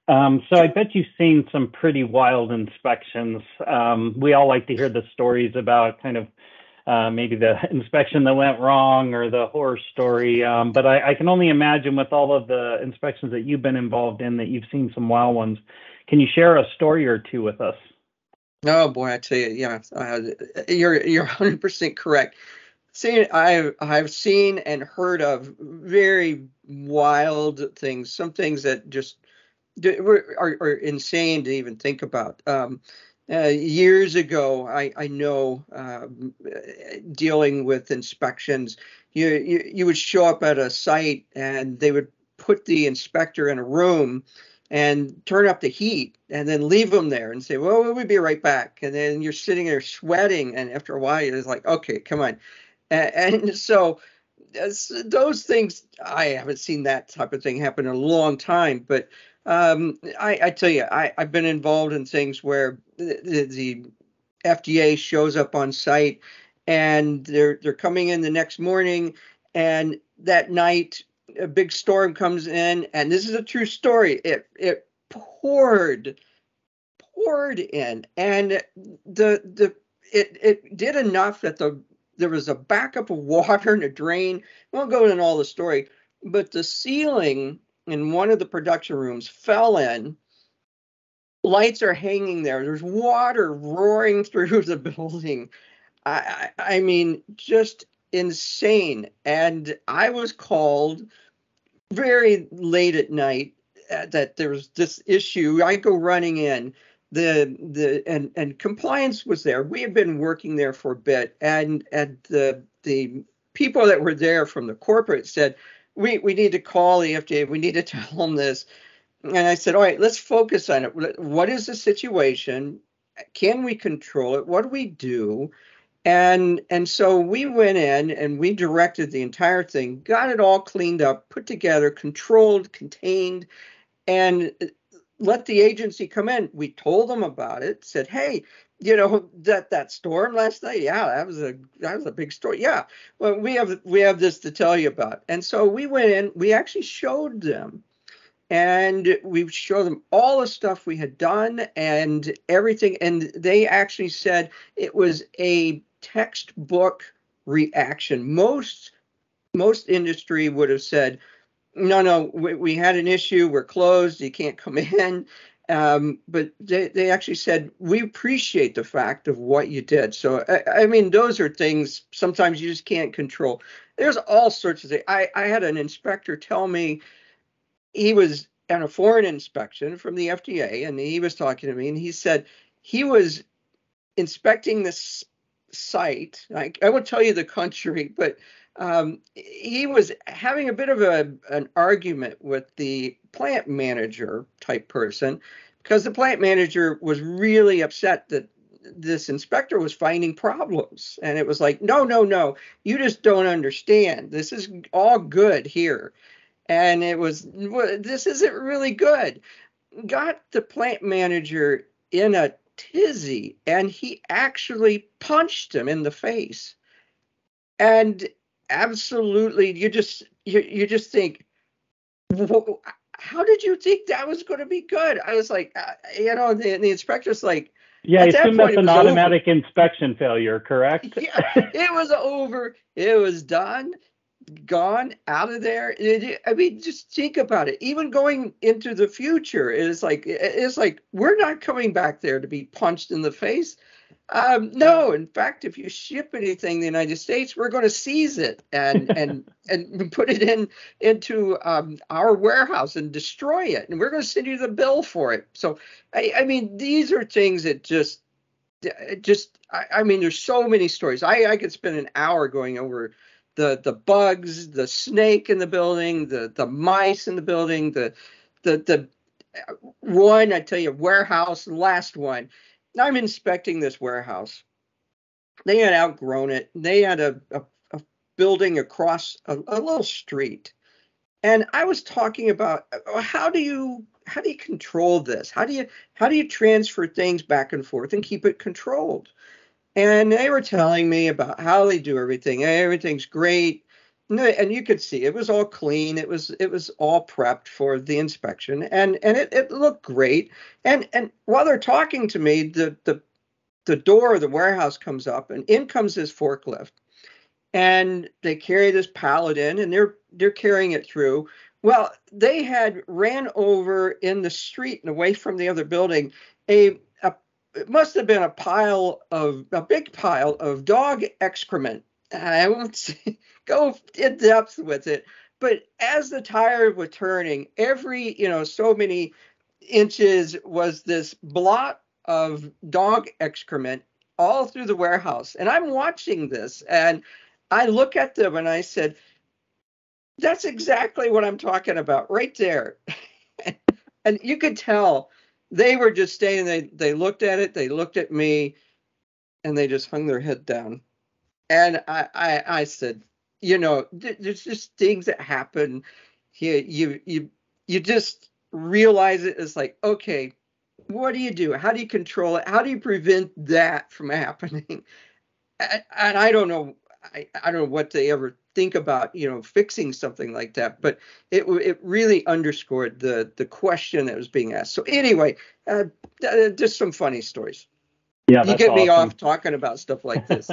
So I bet you've seen some pretty wild inspections. We all like to hear the stories about kind of maybe the inspection that went wrong or the horror story. But I can only imagine with all of the inspections that you've been involved in that you've seen some wild ones. Can you share a story or two with us? Oh boy, I tell you, yeah, you're 100% correct. I've seen and heard of very wild things, some things that just are insane to even think about. Years ago, I know dealing with inspections, you would show up at a site and they would put the inspector in a room and turn up the heat and then leave them there and say, well, we'll be right back. And then you're sitting there sweating. And after a while, you're just like, okay, come on. And so those things, I haven't seen that type of thing happen in a long time. But I tell you, I've been involved in things where the FDA shows up on site and they're coming in the next morning, and that night a big storm comes in, and this is a true story. It poured in, and it did enough that there was a backup of water and a drain. I won't go into all the story, but the ceiling in one of the production rooms fell in. Lights are hanging there. There's water roaring through the building. I mean, just insane. And I was called very late at night that there was this issue. I go running in. And compliance was there. We had been working there for a bit, and the people that were there from the corporate said, we need to call the FDA. We need to tell them this. And I said, all right, let's focus on it. What is the situation? Can we control it? What do we do? And so we went in and we directed the entire thing, got it all cleaned up, put together, controlled, contained, and let the agency come in. We told them about it, said, hey, that storm last night, yeah, that was a big story. Yeah, well, we have this to tell you about. And so we went in, we actually showed them. And we showed them all the stuff we had done and everything. And they actually said it was a textbook reaction. Most industry would have said, no, we had an issue, we're closed, you can't come in. But they actually said, we appreciate the fact of what you did. So, I mean, those are things sometimes you just can't control. There's all sorts of things. I had an inspector tell me he was on a foreign inspection from the FDA, and he was talking to me, and he said he was inspecting this site. I won't tell you the country, but he was having a bit of an argument with the plant manager type person, because the plant manager was really upset that this inspector was finding problems. And it was like, no, you just don't understand. This is all good here. And it was, this isn't really good. Got the plant manager in a tizzy, and he actually punched him in the face. And absolutely, you just think, how did you think that was going to be good? I was like, the inspector's like, Yeah, I at that assume point that's it an was over. automatic inspection failure, correct? Yeah, it was over. It was done. Gone out of there. I mean, just think about it. Even going into the future, it's like we're not coming back there to be punched in the face. No, in fact, if you ship anything to the United States, we're going to seize it and put it into our warehouse and destroy it, and we're going to send you the bill for it. So, I mean, these are things that I mean, there's so many stories. I could spend an hour going over the bugs, the snake in the building, the mice in the building, the one, I tell you, warehouse, last one. I'm inspecting this warehouse. They had outgrown it. They had a building across a little street. And I was talking about how do you control this? How do you transfer things back and forth and keep it controlled? And they were telling me about how they do everything. Everything's great. No, and you could see it was all clean. It was all prepped for the inspection, and it looked great. And while they're talking to me, the door of the warehouse comes up, and in comes this forklift, and they carry this pallet in, and they're carrying it through. Well, they had ran over in the street and away from the other building a it must have been a big pile of dog excrement. I won't go in depth with it, but as the tire was turning, every so many inches was this blot of dog excrement all through the warehouse. And I'm watching this, and I look at them and I said, that's exactly what I'm talking about right there. And you could tell they were just staying. They looked at it, they looked at me, and they just hung their head down. And I said, there's just things that happen here. You just realize it. It's like, okay, what do you do? How do you control it? How do you prevent that from happening? And I don't know. I don't know what they ever think about, fixing something like that. But it really underscored the question that was being asked. So anyway, just some funny stories. Yeah, You that's get me awesome. off talking about stuff like this.